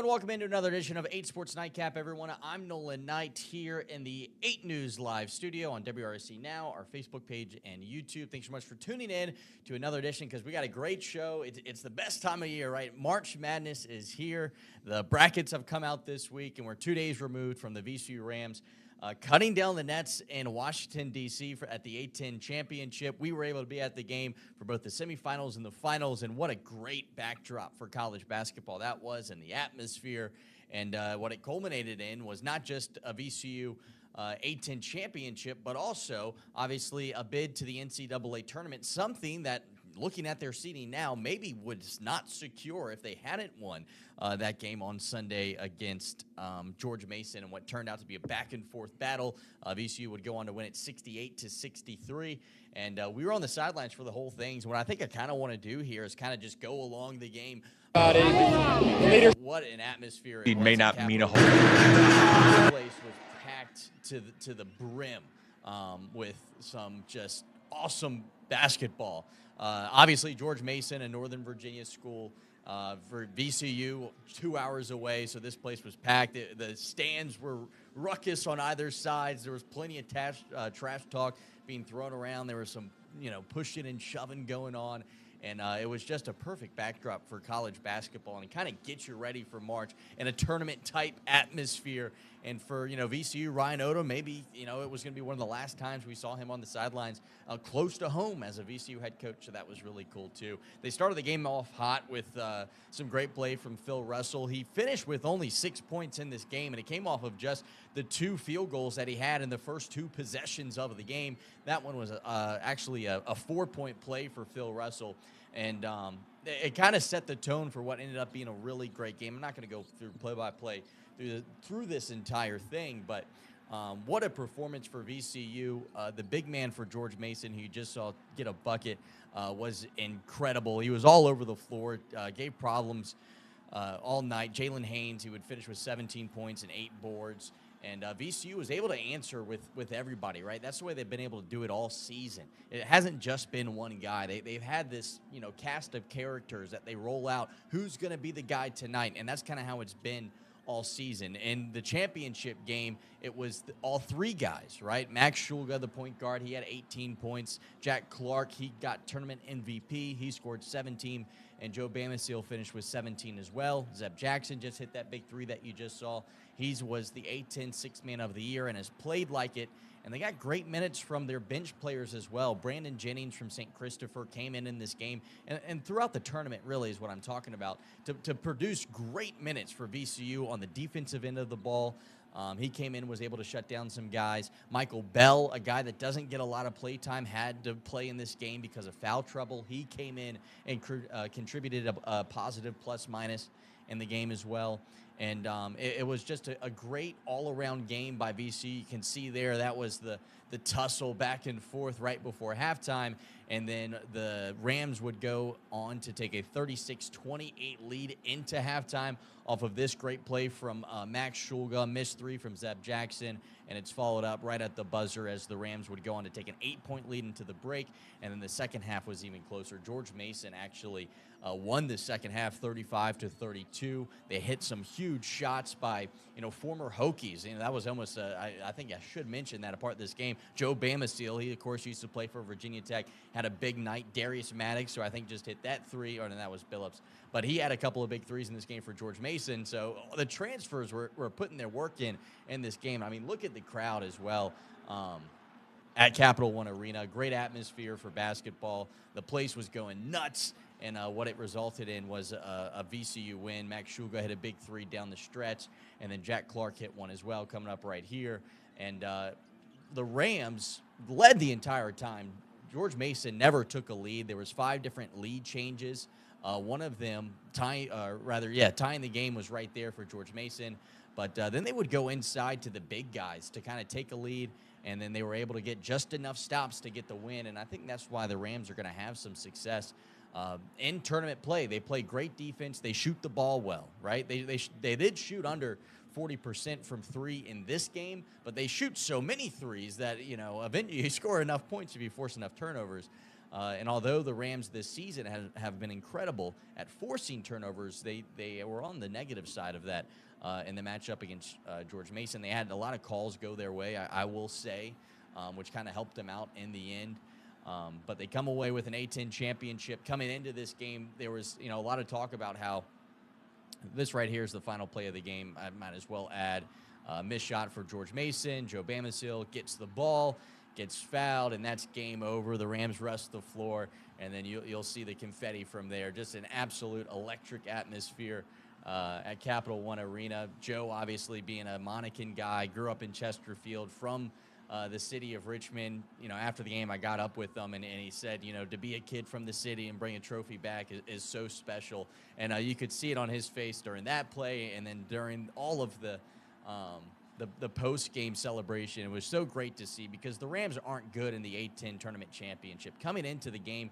and welcome into another edition of 8Sports Nightcap, everyone. I'm Nolan Knight here in the 8 News Live studio on WRC Now, our Facebook page, and YouTube. Thanks so much for tuning in to another edition because we got a great show. It's the best time of year, right? March Madness is here. The brackets have come out this week, and we're 2 days removed from the VCU Rams cutting down the nets in Washington, D.C. at the A10 championship. We were able to be at the game for both the semifinals and the finals, and what a great backdrop for college basketball that was, and the atmosphere. And what it culminated in was not just a VCU A10 championship, but also, obviously, a bid to the NCAA Tournament, something that, looking at their seeding now, maybe was not secure if they hadn't won that game on Sunday against George Mason, and what turned out to be a back-and-forth battle. VCU would go on to win it 68-63, and we were on the sidelines for the whole thing. So what I think I kind of want to do here is kind of just go along the game. What an atmosphere it may not mean a whole lot. This place was packed to the brim with some just awesome basketball. Obviously, George Mason, a Northern Virginia school, for VCU, 2 hours away, so this place was packed. The stands were ruckus on either side. There was plenty of trash talk being thrown around. There was some, pushing and shoving going on. And it was just a perfect backdrop for college basketball and kind of get you ready for March in a tournament-type atmosphere. And for, VCU, Ryan Odom, maybe, it was going to be one of the last times we saw him on the sidelines close to home as a VCU head coach, so that was really cool, too. They started the game off hot with some great play from Phil Russell. He finished with only 6 points in this game, and it came off of just the 2 field goals that he had in the first 2 possessions of the game. That one was actually a 4-point play for Phil Russell. And it kind of set the tone for what ended up being a really great game. I'm not going to go through play-by-play through this entire thing, but what a performance for VCU. The big man for George Mason, who you just saw get a bucket, was incredible. He was all over the floor, gave problems all night. Jalen Haynes, he would finish with 17 points and 8 boards. And VCU was able to answer with everybody, right? That's the way they've been able to do it all season. It hasn't just been one guy. They've had this, cast of characters that they roll out. Who's going to be the guy tonight? And that's kind of how it's been all season. In the championship game, it was all 3 guys, right? Max Shulga, the point guard, he had 18 points. Jack Clark, he got tournament MVP. He scored 17. And Joe Bamasil finished with 17 as well. Zeb Jackson just hit that big 3 that you just saw. He was the A10 Sixth Man of the Year and has played like it. And they got great minutes from their bench players as well. Brandon Jennings from St. Christopher came in this game. And throughout the tournament, really, is what I'm talking about, to produce great minutes for VCU on the defensive end of the ball. He came in, was able to shut down some guys. Michael Bell, a guy that doesn't get a lot of play time, had to play in this game because of foul trouble. He came in and contributed a positive plus-minus in the game as well. And it was just a great all-around game by VCU. You can see there that was the tussle back and forth right before halftime. And then the Rams would go on to take a 36-28 lead into halftime off of this great play from Max Shulga, missed 3 from Zeb Jackson, and it's followed up right at the buzzer as the Rams would go on to take an 8-point lead into the break, and then the second half was even closer. George Mason actually won the second half 35-32. They hit some huge shots by, former Hokies. That was almost, I think I should mention that a part of this game. Joe Bamasil, he, of course, used to play for Virginia Tech, had a big night. Darius Maddox, who I think just hit that 3, or no, that was Billups. But he had a couple of big 3s in this game for George Mason. So the transfers were putting their work in this game. I mean, look at the crowd as well. At Capital One Arena, great atmosphere for basketball. The place was going nuts. And what it resulted in was a VCU win. Max Shulga hit a big 3 down the stretch, and then Jack Clark hit one as well coming up right here. And the Rams led the entire time. George Mason never took a lead. There was 5 different lead changes. One of them, tying the game was right there for George Mason. But then they would go inside to the big guys to kind of take a lead, and then they were able to get just enough stops to get the win. And I think that's why the Rams are going to have some success in tournament play. They play great defense. They shoot the ball well, right? They did shoot under 40% from 3 in this game, but they shoot so many threes that, eventually you score enough points if you force enough turnovers. And although the Rams this season have been incredible at forcing turnovers, they were on the negative side of that in the matchup against George Mason. They had a lot of calls go their way, I will say, which kind of helped them out in the end. But they come away with an A10 championship. Coming into this game, there was a lot of talk about how this right here is the final play of the game. I might as well add missed shot for George Mason. Joe Bamasil gets the ball, gets fouled, and that's game over. The Rams rust the floor, and then you'll see the confetti from there. Just an absolute electric atmosphere at Capital One Arena. Joe, obviously being a Monacan guy, grew up in Chesterfield from the city of Richmond. After the game, I got up with him, and he said, to be a kid from the city and bring a trophy back is so special. And you could see it on his face during that play, and then during all of the post-game celebration. It was so great to see because the Rams aren't good in the A10 Tournament Championship. Coming into the game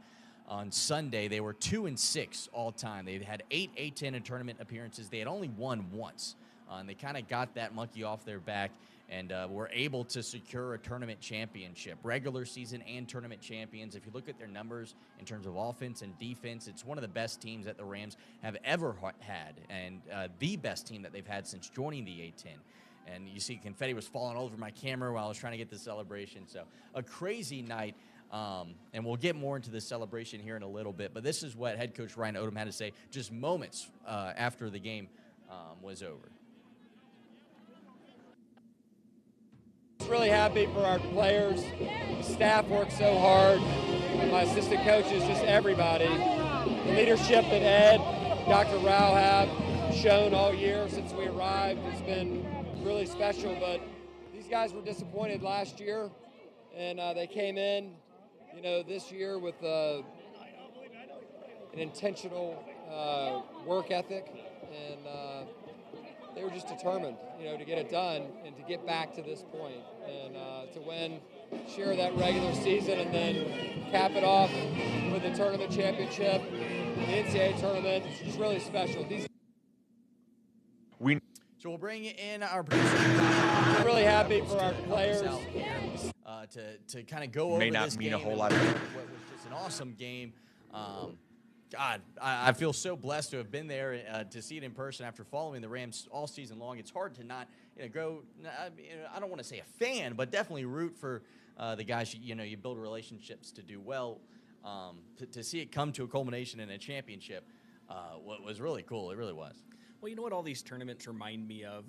on Sunday, they were 2-6 all time. They had 8 A10 tournament appearances. They had only won once, and they kind of got that monkey off their back and were able to secure a tournament championship, regular season and tournament champions. If you look at their numbers in terms of offense and defense, it's one of the best teams that the Rams have ever had, and the best team that they've had since joining the A10. And you see confetti was falling all over my camera while I was trying to get the celebration. So a crazy night, and we'll get more into the celebration here in a little bit. But this is what head coach Ryan Odom had to say just moments after the game was over. Really happy for our players. The staff worked so hard. My assistant coaches, just everybody. The leadership that Ed, Dr. Rao have shown all year since we arrived has been really special. But these guys were disappointed last year, and they came in, this year with an intentional work ethic, and they were just determined, to get it done and to get back to this point and to win, share that regular season, and then cap it off with the tournament championship, the NCAA tournament. It's just really special. So we'll bring in our producer. I'm really happy for our players. To kind of go over this game. May not mean a whole lot. What was just an awesome game. God, I feel so blessed to have been there to see it in person after following the Rams all season long. It's hard to not go. I don't want to say a fan, but definitely root for the guys. You build relationships to do well. To see it come to a culmination in a championship was really cool. It really was. Well, you know what all these tournaments remind me of?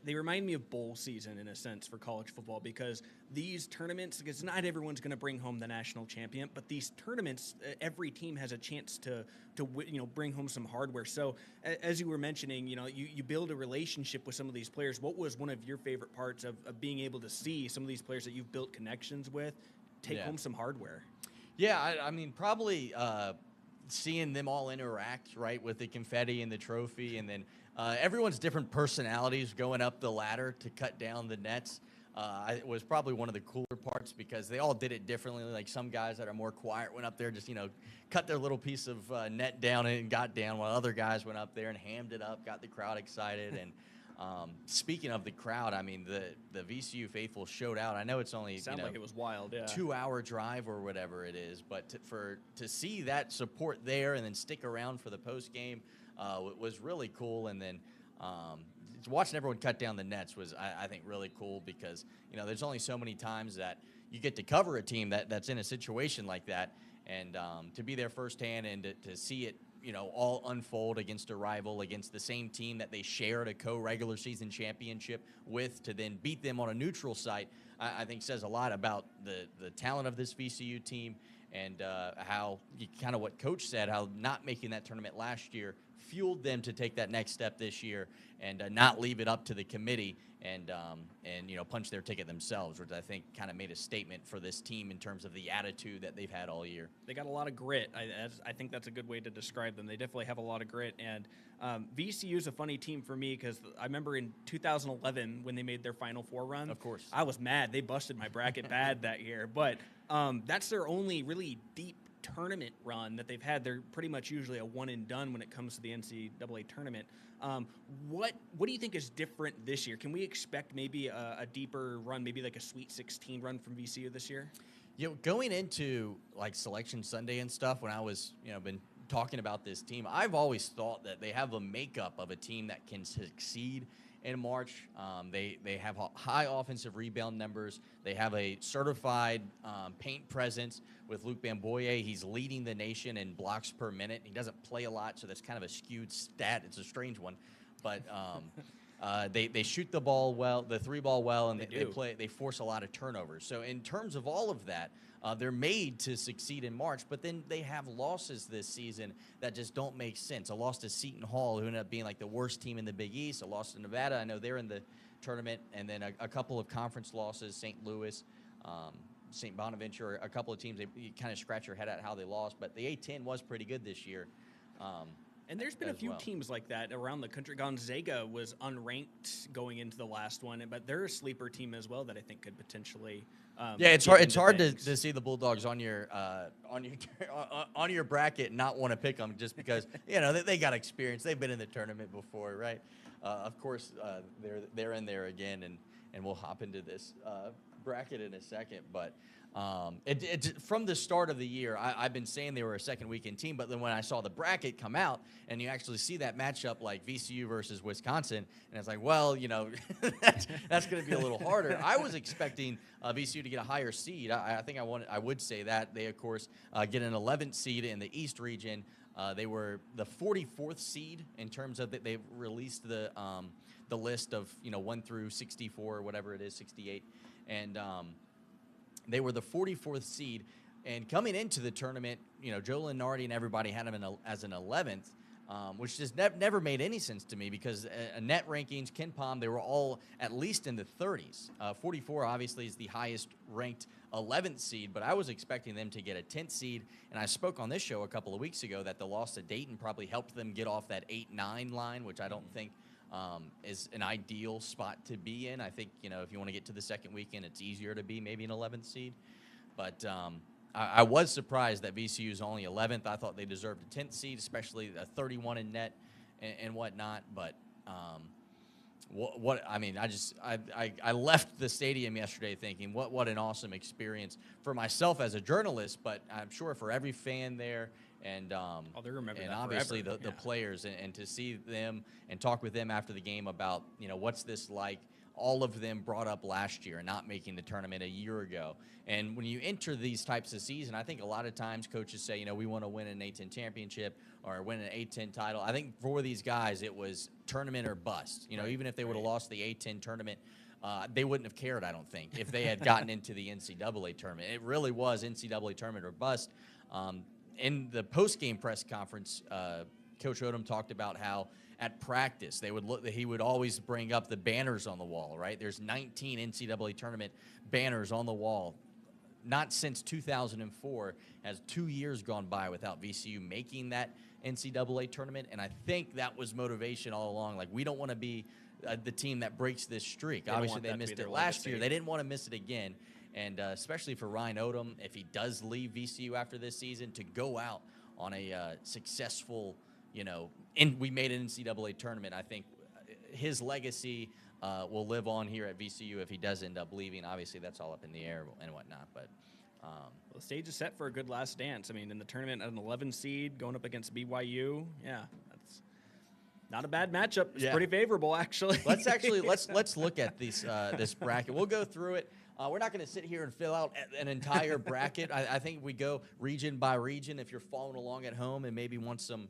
They remind me of bowl season in a sense for college football, because these tournaments, because not everyone's going to bring home the national champion, but these tournaments, every team has a chance to bring home some hardware. So as you were mentioning, you build a relationship with some of these players. What was one of your favorite parts of being able to see some of these players that you've built connections with take home some hardware? Yeah, I mean, probably seeing them all interact, right, with the confetti and the trophy, and then everyone's different personalities going up the ladder to cut down the nets. It was probably one of the cooler parts because they all did it differently. Like some guys that are more quiet went up there, just, cut their little piece of net down and got down, while other guys went up there and hammed it up, got the crowd excited. And speaking of the crowd, I mean, the VCU faithful showed out. I know it's only like it was wild, 2-hour drive or whatever it is, but to see that support there and then stick around for the post game was really cool. And then watching everyone cut down the nets was, I think, really cool because there's only so many times that you get to cover a team that's in a situation like that, and to be there firsthand and to see it all unfold against a rival, against the same team that they shared a co-regular season championship with, to then beat them on a neutral site, I think says a lot about the talent of this VCU team and how kind of what Coach said, how not making that tournament last year fueled them to take that next step this year and not leave it up to the committee and punch their ticket themselves, which I think kind of made a statement for this team in terms of the attitude that they've had all year. They got a lot of grit. I think that's a good way to describe them. They definitely have a lot of grit. And VCU is a funny team for me because I remember in 2011 when they made their Final Four run. Of course. I was mad. They busted my bracket bad that year. But that's their only really deep tournament run that they've had. They're pretty much usually a one and done when it comes to the NCAA tournament. What do you think is different this year? Can we expect maybe a deeper run, maybe like a Sweet 16 run from VCU this year? Going into like Selection Sunday and stuff, when I was, been talking about this team, I've always thought that they have a makeup of a team that can succeed in March. They have high offensive rebound numbers. They have a certified paint presence with Luke Bamboye. He's leading the nation in blocks per minute. He doesn't play a lot, so that's kind of a skewed stat. It's a strange one, but they shoot the ball well, the three ball well, and they force a lot of turnovers. So in terms of all of that, they're made to succeed in March, but then they have losses this season that just don't make sense. A loss to Seton Hall, who ended up being like the worst team in the Big East. A loss to Nevada. I know they're in the tournament. And then a couple of conference losses, St. Louis, St. Bonaventure, a couple of teams, you kind of scratch your head at how they lost. But the A10 was pretty good this year. And there's been a few teams like that around the country. Gonzaga was unranked going into the last one, but they're a sleeper team as well that I think could potentially. It's hard. It's hard to see the Bulldogs on your bracket and not want to pick them just because they got experience. They've been in the tournament before, right? Of course, they're in there again, and we'll hop into this bracket in a second, but. From the start of the year, I've been saying they were a second weekend team, but then when I saw the bracket come out and you actually see that matchup like VCU versus Wisconsin, and it's like, well, that's going to be a little harder. I was expecting VCU to get a higher seed. I think I would say that. They, of course, get an 11th seed in the East region. They were the 44th seed in terms of that. They've released the list of 1 through 64 or whatever it is, 68, and they were the 44th seed, and coming into the tournament, Joe Lenardi and everybody had them as an 11th, which just never made any sense to me because net rankings, Ken Pom, they were all at least in the 30s. 44 obviously is the highest ranked 11th seed, but I was expecting them to get a 10th seed, and I spoke on this show a couple of weeks ago that the loss to Dayton probably helped them get off that 8-9 line, which I don't think is an ideal spot to be in. I think, if you want to get to the second weekend, it's easier to be maybe an 11th seed. But I was surprised that VCU is only 11th. I thought they deserved a 10th seed, especially a 31 in net and whatnot. But I left the stadium yesterday thinking, what an awesome experience for myself as a journalist, but I'm sure for every fan there. And they remember and that obviously forever. the players and to see them and talk with them after the game about what's this like. All of them brought up last year and not making the tournament a year ago. And when you enter these types of season, I think a lot of times coaches say, we want to win an A10 championship or win an A10 title. I think for these guys it was tournament or bust. Even if they would have lost the A10 tournament, they wouldn't have cared, I don't think, if they had gotten into the NCAA tournament. It really was NCAA tournament or bust. In the post-game press conference, Coach Odom talked about how at practice he would always bring up the banners on the wall, right? There's 19 NCAA tournament banners on the wall. Not since 2004 has 2 years gone by without VCU making that NCAA tournament, and I think that was motivation all along. Like, we don't want to be the team that breaks this streak. Obviously, they missed it last year. They didn't want to miss it again. And especially for Ryan Odom, if he does leave VCU after this season, to go out on a successful, we made an NCAA tournament, I think his legacy will live on here at VCU if he does end up leaving. Obviously, that's all up in the air and whatnot. But the stage is set for a good last dance. I mean, in the tournament, an 11 seed going up against BYU. Yeah, that's not a bad matchup. It's pretty favorable, actually. Let's look at this bracket. We'll go through it. We're not going to sit here and fill out an entire bracket. I think we go region by region. If you're following along at home and maybe want some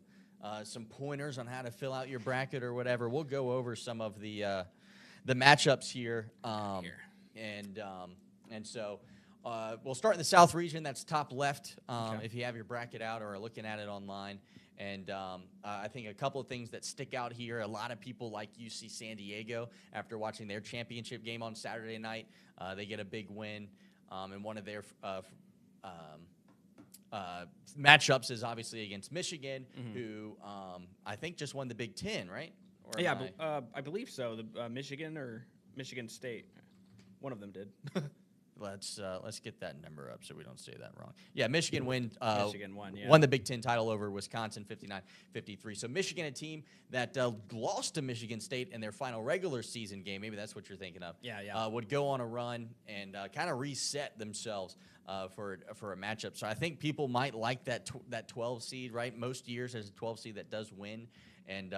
pointers on how to fill out your bracket or whatever, we'll go over some of the matchups here. And so we'll start in the South region. That's top left. If you have your bracket out or are looking at it online. And I think a couple of things that stick out here, a lot of people like UC San Diego after watching their championship game on Saturday night. They get a big win, and one of their matchups is obviously against Michigan, who I think just won the Big Ten, right? I believe so. The Michigan or Michigan State, one of them did. Let's get that number up so we don't say that wrong. Yeah, Michigan won the Big Ten title over Wisconsin 59-53. So Michigan, a team that lost to Michigan State in their final regular season game, maybe that's what you're thinking of, would go on a run and kind of reset themselves for a matchup. So I think people might like that 12 seed, right? Most years there's a 12 seed that does win, and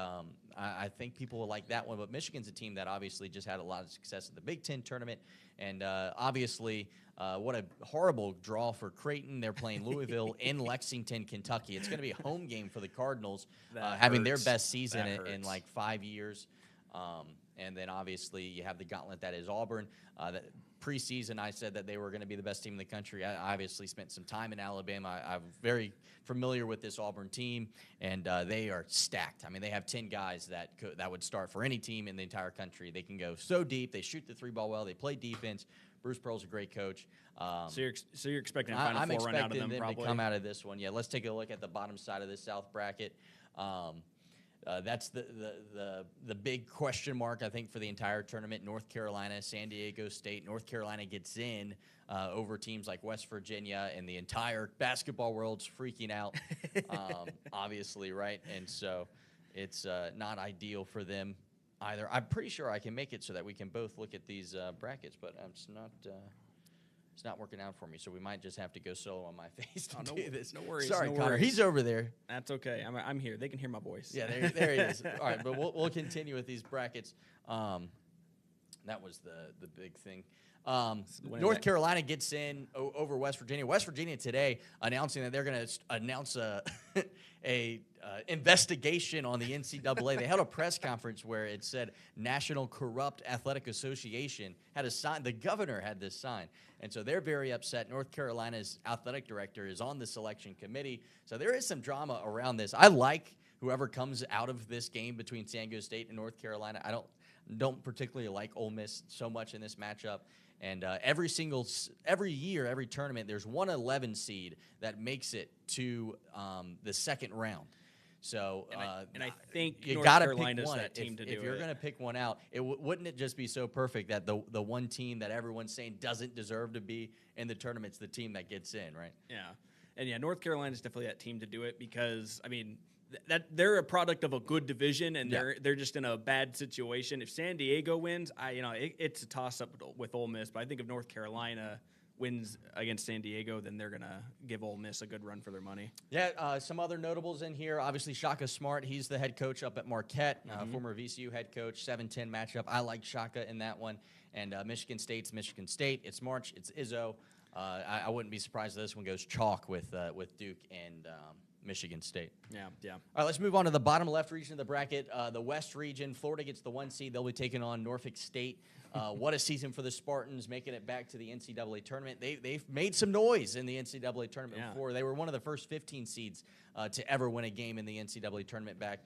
I think people will like that one. But Michigan's a team that obviously just had a lot of success at the Big Ten tournament, and obviously what a horrible draw for Creighton. They're playing Louisville in Lexington, Kentucky. It's going to be a home game for the Cardinals, having their best season in like 5 years. And then obviously you have the gauntlet that is Auburn. That preseason, I said that they were going to be the best team in the country. I obviously spent some time in Alabama. I'm very familiar with this Auburn team, and they are stacked. I mean, they have 10 guys that would start for any team in the entire country. They can go so deep. They shoot the three ball well. They play defense. Bruce Pearl's a great coach. So you're expecting a Final Four run out of them, probably? To come out of this one. Yeah, let's take a look at the bottom side of this South bracket. That's the big question mark, I think, for the entire tournament. North Carolina, San Diego State. North Carolina gets in over teams like West Virginia, and the entire basketball world's freaking out, obviously, right? And so it's not ideal for them either. I'm pretty sure I can make it so that we can both look at these brackets, but it's not working out for me, so we might just have to go solo on my face to do this. No worries. Sorry, no Connor. worries. He's over there. That's okay. I'm here. They can hear my voice. Yeah, there he is. All right, but we'll continue with these brackets. That was the big thing. North Carolina gets in over West Virginia. West Virginia today announcing that they're going to announce a investigation on the NCAA. They held a press conference where it said National Corrupt Athletic Association had a sign. The governor had this sign. And so they're very upset. North Carolina's athletic director is on the selection committee. So there is some drama around this. I like whoever comes out of this game between San Diego State and North Carolina. I don't particularly like Ole Miss so much in this matchup. And every year, every tournament, there's one 11 seed that makes it to the second round. So and I think you North got to Carolina's pick one. that team to do it. If you're going to pick one out, wouldn't it just be so perfect that the one team that everyone's saying doesn't deserve to be in the tournament's the team that gets in, right? Yeah, and yeah, North Carolina's definitely that team to do it because I mean that they're a product of a good division and they're just in a bad situation. If San Diego wins, it's a toss up with Ole Miss, but I think if North Carolina wins against San Diego, then they're going to give Ole Miss a good run for their money. Yeah, some other notables in here. Obviously, Shaka Smart. He's the head coach up at Marquette, former VCU head coach, 7-10 matchup. I like Shaka in that one. And Michigan State's Michigan State. It's March. It's Izzo. I wouldn't be surprised if this one goes chalk with Duke and Michigan State. Yeah. All right, let's move on to the bottom left region of the bracket. The West region, Florida gets the 1 seed. They'll be taking on Norfolk State. What a season for the Spartans, making it back to the NCAA tournament. They've made some noise in the NCAA tournament before. They were one of the first 15 seeds to ever win a game in the NCAA tournament back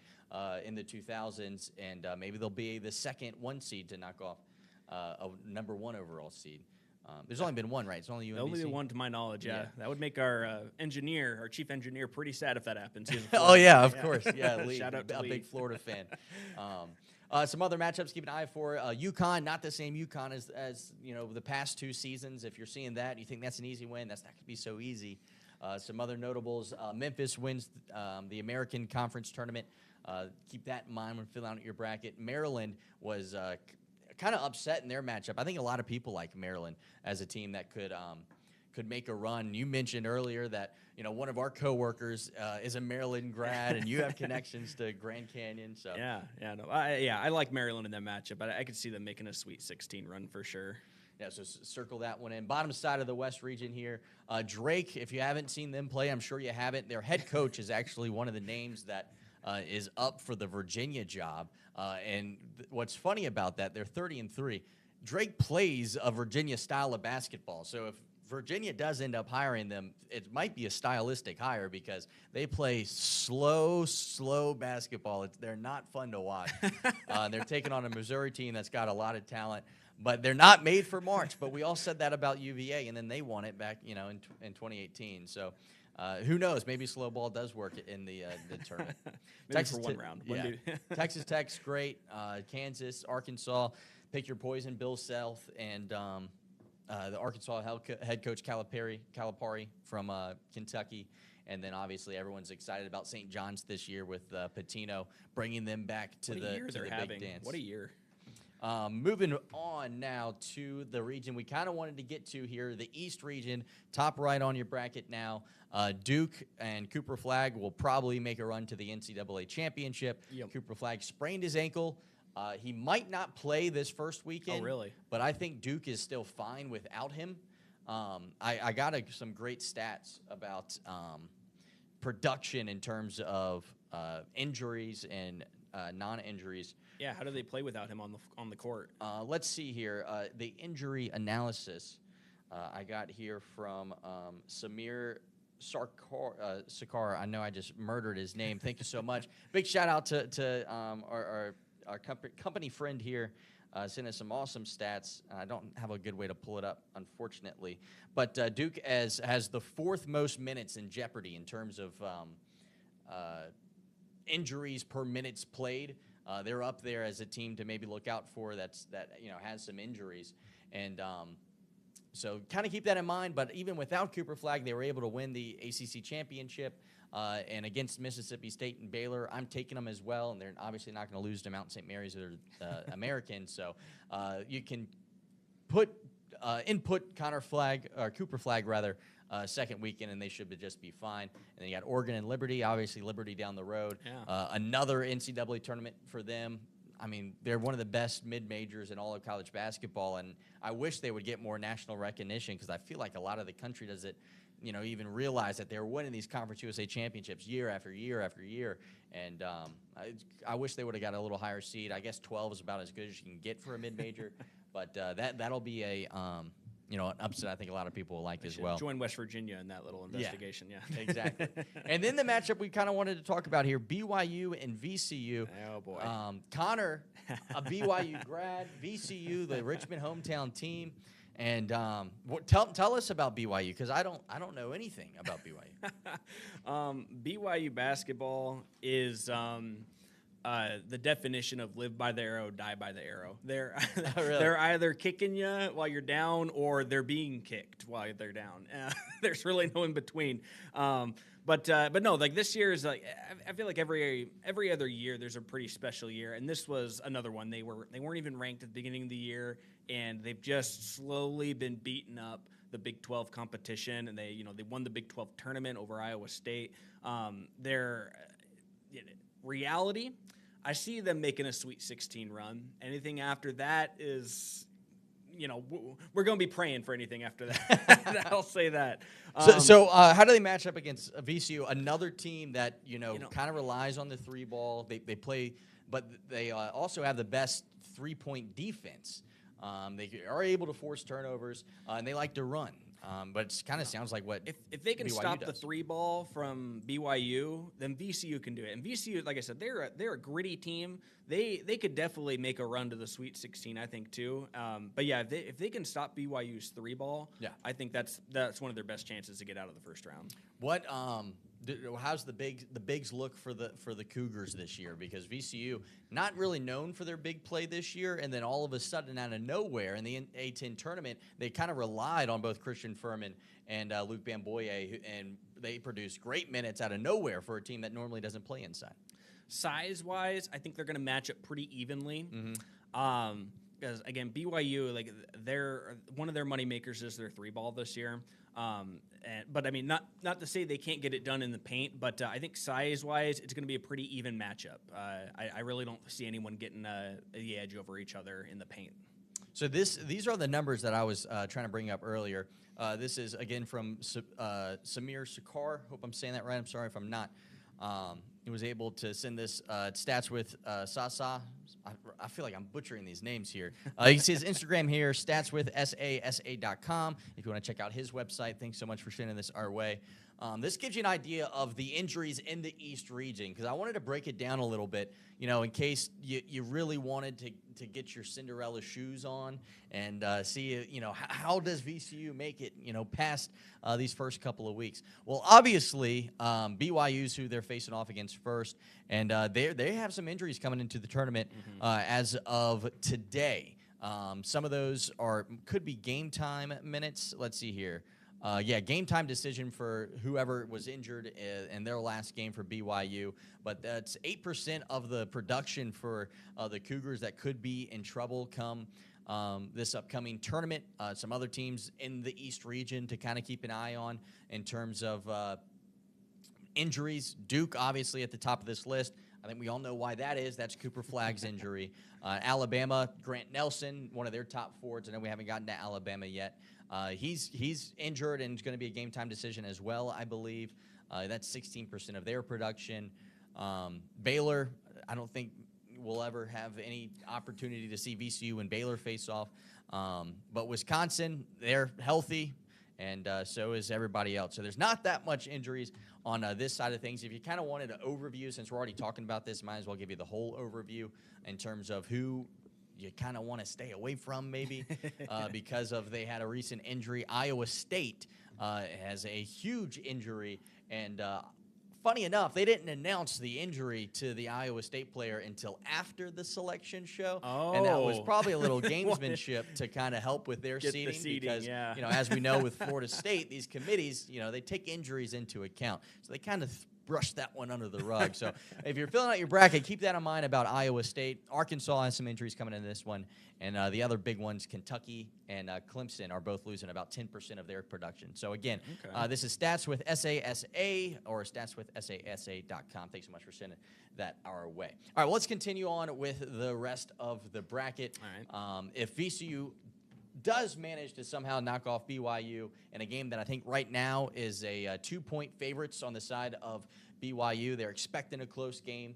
in the 2000s, and maybe they'll be the second 1 seed to knock off a number 1 overall seed. There's only been one, right? It's only UMBC? Only one to my knowledge, yeah. That would make our chief engineer, pretty sad if that happens. Oh, yeah, of course. Yeah, Lee, Shout out to a Lee. big Florida fan. Some other matchups keep an eye for. UConn, not the same UConn as the past 2 seasons. If you're seeing that, you think that's an easy win. That's not going to be so easy. Some other notables. Memphis wins the American Conference Tournament. Keep that in mind when filling out your bracket. Maryland was kind of upset in their matchup. I think a lot of people like Maryland as a team that could make a run. You mentioned earlier that one of our coworkers is a Maryland grad, and you have connections to Grand Canyon. So I like Maryland in that matchup, but I could see them making a Sweet 16 run for sure. Yeah, so circle that one in. Bottom side of the West region here, Drake. If you haven't seen them play, I'm sure you haven't. Their head coach is actually one of the names that is up for the Virginia job. And what's funny about that, they're 30-3. Drake plays a Virginia style of basketball. So if Virginia does end up hiring them, it might be a stylistic hire because they play slow basketball. They're not fun to watch. They're taking on a Missouri team that's got a lot of talent, but they're not made for March. But we all said that about UVA, and then they won it back, in 2018. So who knows? Maybe slow ball does work in the tournament. Texas for one round. Texas Tech's great. Kansas, Arkansas, pick your poison. Bill Self and the Arkansas head coach Calipari from Kentucky. And then obviously everyone's excited about St. John's this year with Pitino bringing them back to the Big Dance. What a year. Moving on now to the region we kind of wanted to get to here, the East region, top right on your bracket now. Duke and Cooper Flagg will probably make a run to the NCAA championship. Yep. Cooper Flagg sprained his ankle. He might not play this first weekend. Oh, really? But I think Duke is still fine without him. I got some great stats about production in terms of injuries and non-injuries. Yeah, how do they play without him on the court? Let's see here. The injury analysis I got here from Samir Sarkar. I know I just murdered his name. Thank you so much. Big shout out to our company friend here. Sent us some awesome stats. I don't have a good way to pull it up, unfortunately. But Duke has the 4th most minutes in jeopardy in terms of injuries per minutes played. They're up there as a team to maybe look out for that has some injuries. And so kind of keep that in mind. But even without Cooper Flagg, they were able to win the ACC championship. And against Mississippi State and Baylor, I'm taking them as well. And they're obviously not going to lose to Mount St. Mary's or American. So you can input Cooper Flagg rather, second weekend, and they should just be fine. And then you got Oregon and Liberty, obviously Liberty down the road. Yeah. Another NCAA tournament for them. I mean, they're one of the best mid-majors in all of college basketball, and I wish they would get more national recognition because I feel like a lot of the country doesn't, even realize that they're winning these Conference USA championships year after year after year. And I wish they would have got a little higher seed. I guess 12 is about as good as you can get for a mid-major, but that'll be an upset I think a lot of people will like as well. Join West Virginia in that little investigation. Yeah. Exactly. And then the matchup we kind of wanted to talk about here, BYU and VCU. Oh, boy. Connor, a BYU grad, VCU, the Richmond hometown team. And tell us about BYU because I don't know anything about BYU. BYU basketball is the definition of live by the arrow, die by the arrow. They're really? They're either kicking you while you're down or they're being kicked while they're down. There's really no in between. But no, like this year is like I feel like every other year there's a pretty special year, and this was another one. They weren't even ranked at the beginning of the year, and they've just slowly been beaten up the Big 12 competition, and they won the Big 12 tournament over Iowa State. Their reality, I see them making a Sweet 16 run. Anything after that is, we're going to be praying for anything after that. I'll say that. So how do they match up against VCU, another team that kind of relies on the three ball? They play, but they also have the best 3-point defense. They are able to force turnovers, and they like to run. But it kind of sounds like what if they can BYU stop does. the three ball from BYU, then VCU can do it. And VCU, like I said, they're a gritty team. They could definitely make a run to the Sweet 16, I think too. But yeah, if they can stop BYU's three ball, yeah, I think that's one of their best chances to get out of the first round. What how's the bigs look for the Cougars this year? Because VCU not really known for their big play this year, and then all of a sudden out of nowhere in the A10 tournament, they kind of relied on both Christian Furman and Luke Bamboye, and they produced great minutes out of nowhere for a team that normally doesn't play inside. Size-wise, I think they're going to match up pretty evenly. Mm-hmm. Because again, BYU, like they're one of their money makers is their three ball this year. But I mean, not to say they can't get it done in the paint, but I think size-wise, it's going to be a pretty even matchup. I really don't see anyone getting the edge over each other in the paint. So these are the numbers that I was trying to bring up earlier. This is again from Samir Sakar. Hope I'm saying that right. I'm sorry if I'm not. He was able to send this stats with Sasa. I feel like I'm butchering these names here. You can see his Instagram here, statswithsasa.com. If you want to check out his website, thanks so much for sending this our way. This gives you an idea of the injuries in the East region because I wanted to break it down a little bit, in case you really wanted to get your Cinderella shoes on and see, how does VCU make it, past these first couple of weeks. Well, obviously, BYU's who they're facing off against first, and they have some injuries coming into the tournament as of today. Some of those could be game time minutes. Let's see here. game time decision for whoever was injured in their last game for BYU. But that's 8% of the production for the Cougars that could be in trouble come this upcoming tournament. Some other teams in the East region to kind of keep an eye on in terms of injuries. Duke, obviously, at the top of this list. I think we all know why that is. That's Cooper Flagg's injury. Alabama, Grant Nelson, one of their top forwards. I know we haven't gotten to Alabama yet. He's injured and it's going to be a game-time decision as well, I believe. That's 16% of their production. Baylor, I don't think we'll ever have any opportunity to see VCU and Baylor face off. But Wisconsin, they're healthy, and so is everybody else. So there's not that much injuries on this side of things. If you kind of wanted an overview, since we're already talking about this, might as well give you the whole overview in terms of who you kind of want to stay away from maybe because of they had a recent injury. Iowa State has a huge injury, and funny enough, they didn't announce the injury to the Iowa State player until after the selection show. And that was probably a little gamesmanship to kind of help with their seeding because, yeah. As we know with Florida State, these committees, they take injuries into account. So they kind of brush that one under the rug. So if you're filling out your bracket, keep that in mind about Iowa State. Arkansas has some injuries coming into this one. And the other big ones, Kentucky and Clemson, are both losing about 10% of their production. So, again, this is Stats with SASA or statswithsasa.com. Thanks so much for sending that our way. All right, well, let's continue on with the rest of the bracket. All right. If VCU does manage to somehow knock off BYU in a game that I think right now is a 2-point favorites on the side of BYU, they're expecting a close game.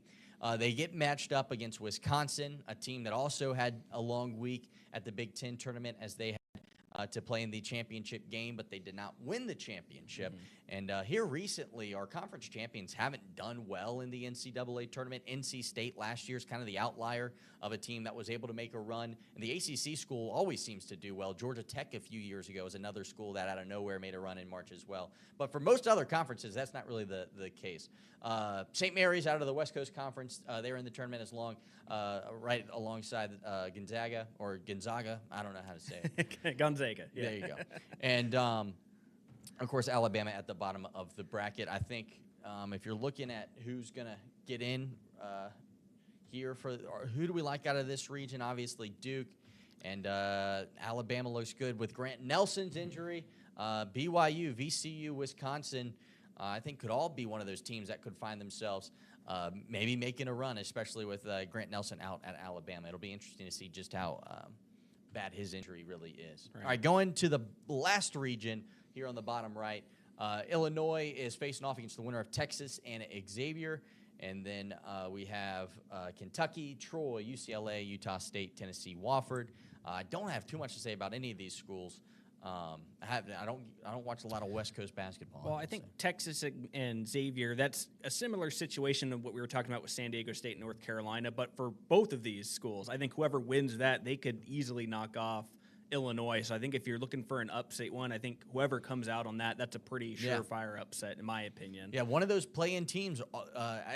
They get matched up against Wisconsin, a team that also had a long week at the Big Ten tournament as they had to play in the championship game, but they did not win the championship. And here recently, our conference champions haven't done well in the NCAA tournament. NC State last year is kind of the outlier of a team that was able to make a run. And the ACC school always seems to do well. Georgia Tech a few years ago is another school that out of nowhere made a run in March as well. But for most other conferences, that's not really the case. St. Mary's out of the West Coast Conference, they're in the tournament right alongside Gonzaga. I don't know how to say it. Gonzaga. Yeah. There you go. And, of course, Alabama at the bottom of the bracket. I think if you're looking at who's going to get in here or who do we like out of this region, obviously Duke. And Alabama looks good with Grant Nelson's injury. BYU, VCU, Wisconsin, I think could all be one of those teams that could find themselves maybe making a run, especially with Grant Nelson out at Alabama. It'll be interesting to see just how bad his injury really is. Right. All right, going to the last region here on the bottom right. Illinois is facing off against the winner of Texas and Xavier. And then we have Kentucky, Troy, UCLA, Utah State, Tennessee, Wofford. I don't have too much to say about any of these schools. I don't watch a lot of West Coast basketball. Well, I think Texas and Xavier, that's a similar situation of what we were talking about with San Diego State and North Carolina. But for both of these schools, I think whoever wins that, they could easily knock off Illinois. So I think if you're looking for an upset one, I think whoever comes out on that, that's a pretty surefire upset in my opinion. Yeah, one of those play-in teams,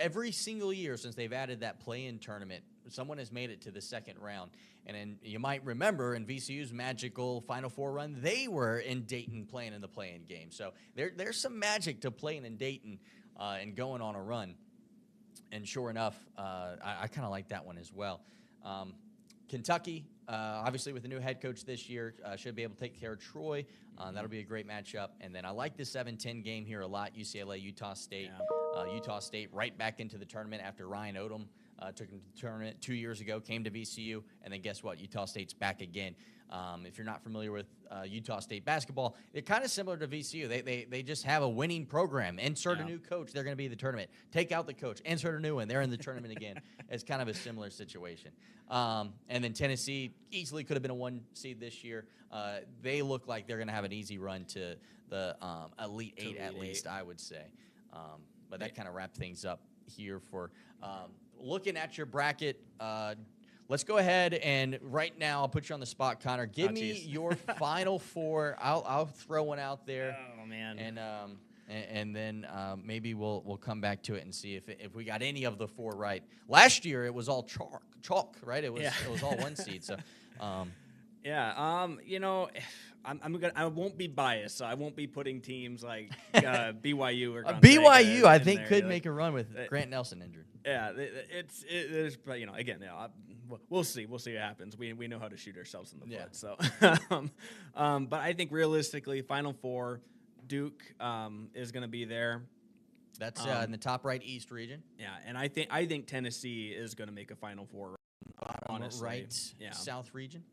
every single year since they've added that play-in tournament, someone has made it to the second round. And then you might remember in VCU's magical Final Four run, they were in Dayton playing in the play-in game. So there's some magic to playing in Dayton and going on a run. And sure enough, I kind of like that one as well. Kentucky, obviously with the new head coach this year, should be able to take care of Troy. That'll be a great matchup. And then I like the 7-10 game here a lot, UCLA, Utah State. Utah State right back into the tournament after Ryan Odom took him to the tournament 2 years ago, came to VCU, and then guess what? Utah State's back again. If you're not familiar with Utah State basketball, they're kind of similar to VCU. They just have a winning program. Insert a new coach, they're going to be in the tournament. Take out the coach, insert a new one, they're in the tournament again. It's kind of a similar situation. And then Tennessee easily could have been a 1 seed this year. They look like they're going to have an easy run to the Elite Eight at least, I would say. But that kind of wrapped things up here for looking at your bracket. Let's go ahead and right now I'll put you on the spot, Connor. Give me your final four. I'll throw one out there. Oh man! And then maybe we'll come back to it and see if we got any of the four right. Last year it was all chalk, right? It was all 1 seed. So Yeah, I won't be biased, so I won't be putting teams like BYU or Gonzaga BYU, I in think, there. could Like, make a run with Grant Nelson injured. yeah, there's, but again, we'll see what happens. We know how to shoot ourselves in the foot. So, but I think realistically, Final Four, Duke is going to be there. That's in the top right East region. Yeah, and I think Tennessee is going to make a Final Four. Honestly, right, South region.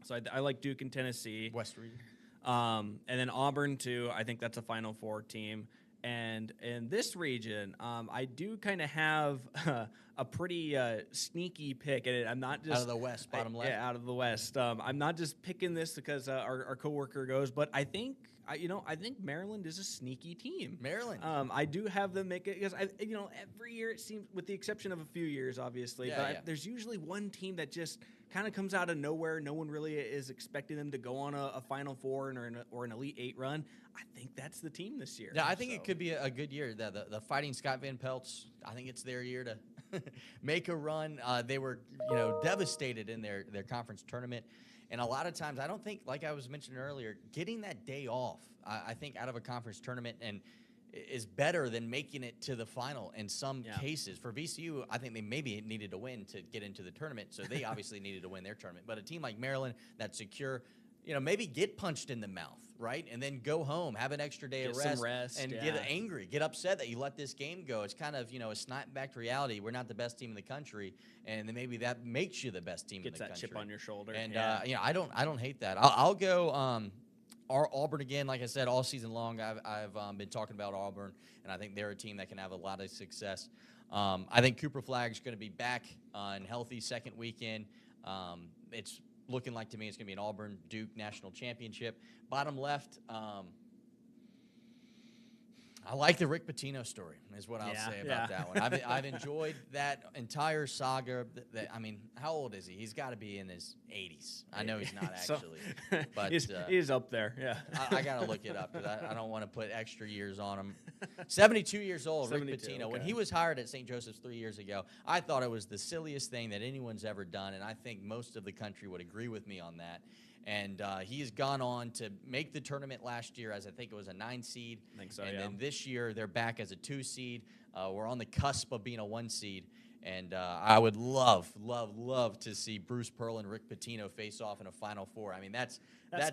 So I like Duke and Tennessee. West region. And then Auburn too. I think that's a Final Four team. And in this region, I do kind of have a pretty sneaky pick, and I'm not just out of the West, bottom left. Yeah, out of the West. I'm not just picking this because our coworker goes, but I think Maryland is a sneaky team. Maryland. I do have them make it because every year it seems, with the exception of a few years, obviously, there's usually one team that just kind of comes out of nowhere. No one really is expecting them to go on a Final Four or an Elite Eight run. I think that's the team this year. Yeah, I think it could be a good year. The Fighting Scott Van Pelts, I think it's their year to make a run. They were devastated in their conference tournament. And a lot of times, I don't think, like I was mentioning earlier, getting that day off, I think, out of a conference tournament and is better than making it to the final in some cases. For VCU, I think they maybe needed to win to get into the tournament, so they obviously needed to win their tournament. But a team like Maryland that's secure, maybe get punched in the mouth, right? And then go home, have an extra day of rest, and get angry, get upset that you let this game go. It's kind of, a snap back to reality. We're not the best team in the country, and then maybe that makes you the best team in the country. Gets that chip on your shoulder. And, I don't hate that. I'll go Auburn again. Like I said, all season long, I've been talking about Auburn, and I think they're a team that can have a lot of success. I think Cooper Flagg's going to be back on healthy second weekend. It's looking like to me it's going to be an Auburn-Duke national championship. Bottom left, I like the Rick Pitino story, is what I'll say about that one. I've enjoyed that entire saga. How old is he? He's got to be in his 80s. I know he's not actually. But he's up there, yeah. I got to look it up because I don't want to put extra years on him. 72 years old, Rick Pitino. Okay. When he was hired at St. Joseph's 3 years ago, I thought it was the silliest thing that anyone's ever done, and I think most of the country would agree with me on that. And he has gone on to make the tournament last year as I think it was a 9 seed. I think so, and then this year they're back as a 2 seed. We're on the cusp of being a 1 seed. And I would love to see Bruce Pearl and Rick Pitino face off in a Final Four. I mean, that's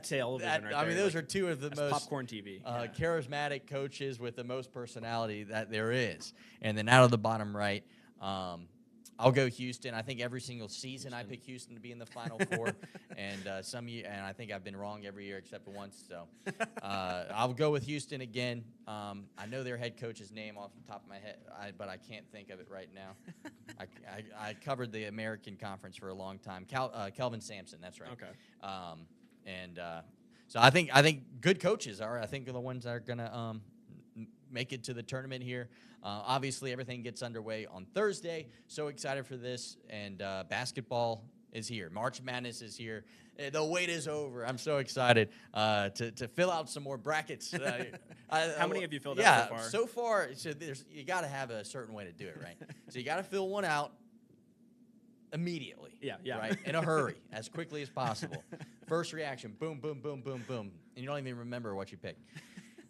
television right there. Those are two of the most popcorn TV. Charismatic coaches with the most personality that there is. And then out of the bottom right, I'll go Houston. I think every single season I pick Houston to be in the Final Four, and I think I've been wrong every year except once. So I'll go with Houston again. I know their head coach's name off the top of my head, but I can't think of it right now. I covered the American Conference for a long time. Kelvin Sampson, that's right. Okay. So I think good coaches are the ones that are gonna make it to the tournament here. Obviously, everything gets underway on Thursday. So excited for this. And basketball is here. March Madness is here. The wait is over. I'm so excited to fill out some more brackets. How many have you filled out so far? So far, you got to have a certain way to do it, right? So you got to fill one out immediately. Yeah. Right? In a hurry, as quickly as possible. First reaction, boom, boom, boom, boom, boom. And you don't even remember what you picked.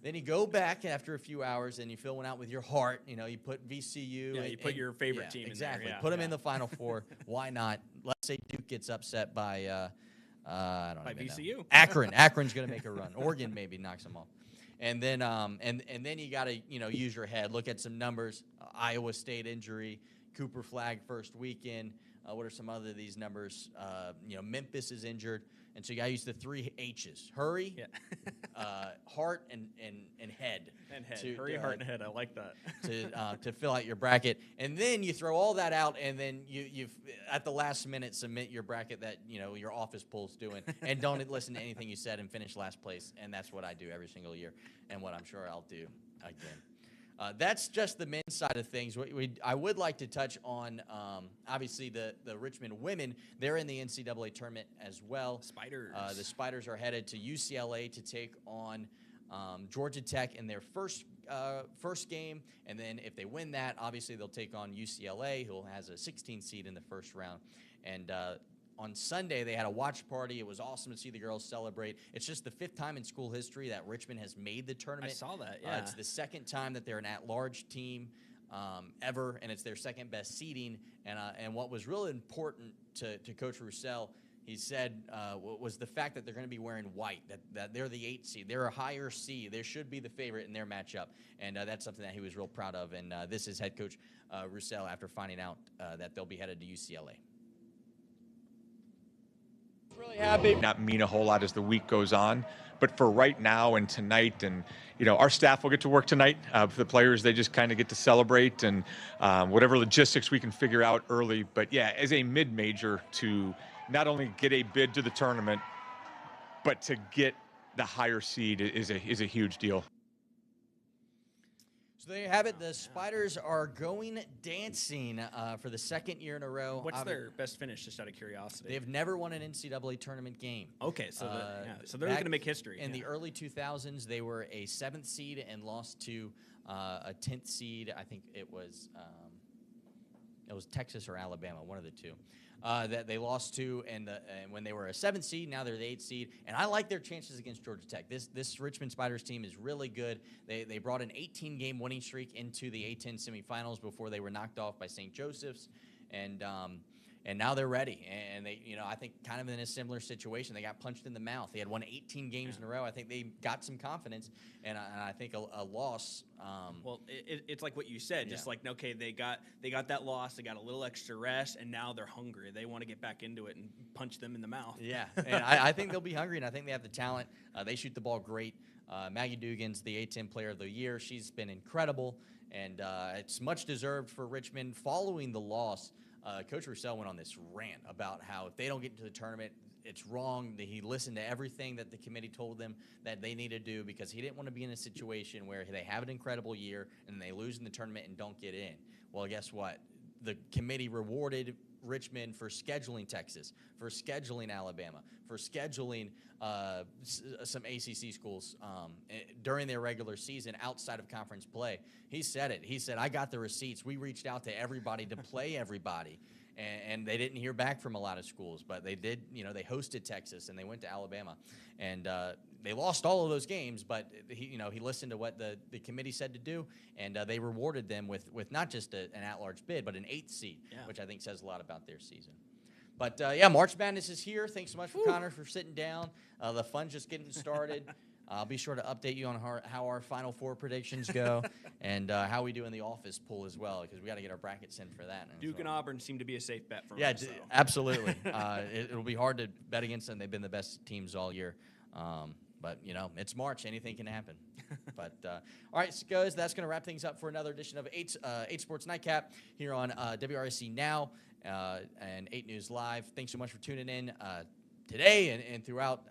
Then you go back after a few hours and you fill one out with your heart. You put VCU. Yeah, you put your favorite team in there. Exactly. Put them in the Final Four. Why not? Let's say Duke gets upset by I don't even VCU. know. Akron. Akron's going to make a run. Oregon maybe knocks them off. And then and then you got to use your head. Look at some numbers. Iowa State injury. Cooper Flagg first weekend. What are some other of these numbers? Memphis is injured. And so you got to use the 3 H's. Hurry, heart, and head. And head. Hurry, heart, and head. I like that. to fill out your bracket. And then you throw all that out, and then you at the last minute submit your bracket that your office poll's doing. And don't listen to anything you said and finish last place. And that's what I do every single year and what I'm sure I'll do again. That's just the men's side of things. I would like to touch on, obviously, the Richmond women. They're in the NCAA tournament as well. Spiders. The Spiders are headed to UCLA to take on Georgia Tech in their first game. And then if they win that, obviously they'll take on UCLA, who has a 16 seed in the first round. And on Sunday, they had a watch party. It was awesome to see the girls celebrate. It's just the 5th time in school history that Richmond has made the tournament. I saw that, yeah. It's the 2nd time that they're an at-large team ever, and it's their 2nd best seeding. And what was really important to Coach Roussel, he said, was the fact that they're going to be wearing white, that they're the 8th seed. They're a higher seed. They should be the favorite in their matchup, and that's something that he was real proud of. And this is head coach Roussel after finding out that they'll be headed to UCLA. Really happy. Not mean a whole lot as the week goes on, but for right now and tonight, and our staff will get to work tonight. For the players, they just kind of get to celebrate and whatever logistics we can figure out early. But yeah, as a mid-major, to not only get a bid to the tournament, but to get the higher seed is a huge deal. So there you have it. The Spiders are going dancing for the 2nd year in a row. What's their best finish, just out of curiosity? They've never won an NCAA tournament game. Okay, so so they're going to make history. In the early 2000s, they were a 7th seed and lost to a 10th seed. I think it was Texas or Alabama, one of the two. That they lost to, and when they were a 7th seed, now they're the 8th seed. And I like their chances against Georgia Tech. This Richmond Spiders team is really good. They brought an 18-game winning streak into the A10 semifinals before they were knocked off by St. Joseph's, and now they're ready. And they, I think kind of in a similar situation. They got punched in the mouth. They had won 18 games in a row. I think they got some confidence, and I think a loss. Well, it's like what you said. Just like, okay, they got that loss. They got a little extra rest, and now they're hungry. They want to get back into it and punch them in the mouth. Yeah, and I think they'll be hungry, and I think they have the talent. They shoot the ball great. Maggie Dugan's the A10 Player of the Year. She's been incredible, and it's much deserved for Richmond. Following the loss, Coach Roussel went on this rant about how if they don't get into the tournament, it's wrong. He listened to everything that the committee told them that they need to do, because he didn't want to be in a situation where they have an incredible year and they lose in the tournament and don't get in. Well, guess what? The committee rewarded Richmond for scheduling Texas, for scheduling Alabama, for scheduling some ACC schools during their regular season outside of conference play. He said it. He said, I got the receipts. We reached out to everybody to play everybody. And they didn't hear back from a lot of schools, but they did. They hosted Texas and they went to Alabama, and they lost all of those games. But he listened to what the committee said to do, and they rewarded them with not just an at-large bid, but an 8th seed, which I think says a lot about their season. But March Madness is here. Thanks so much for Connor for sitting down. The fun's just getting started. I'll be sure to update you on how our Final Four predictions go and how we do in the office pool as well, because we got to get our brackets in for that. Duke and Auburn seem to be a safe bet for us. Yeah, absolutely. It'll be hard to bet against them. They've been the best teams all year. But, it's March. Anything can happen. But, all right, guys, that's going to wrap things up for another edition of 8 Sports Nightcap here on WRSC Now and 8 News Live. Thanks so much for tuning in today and throughout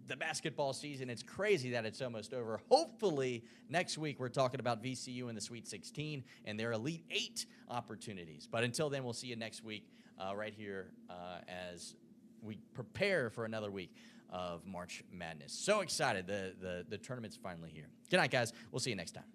the basketball season. It's crazy that it's almost over. Hopefully next week we're talking about VCU and the Sweet 16 and their Elite 8 opportunities. But until then, we'll see you next week right here as we prepare for another week of March Madness. So excited. The tournament's finally here. Good night, guys. We'll see you next time.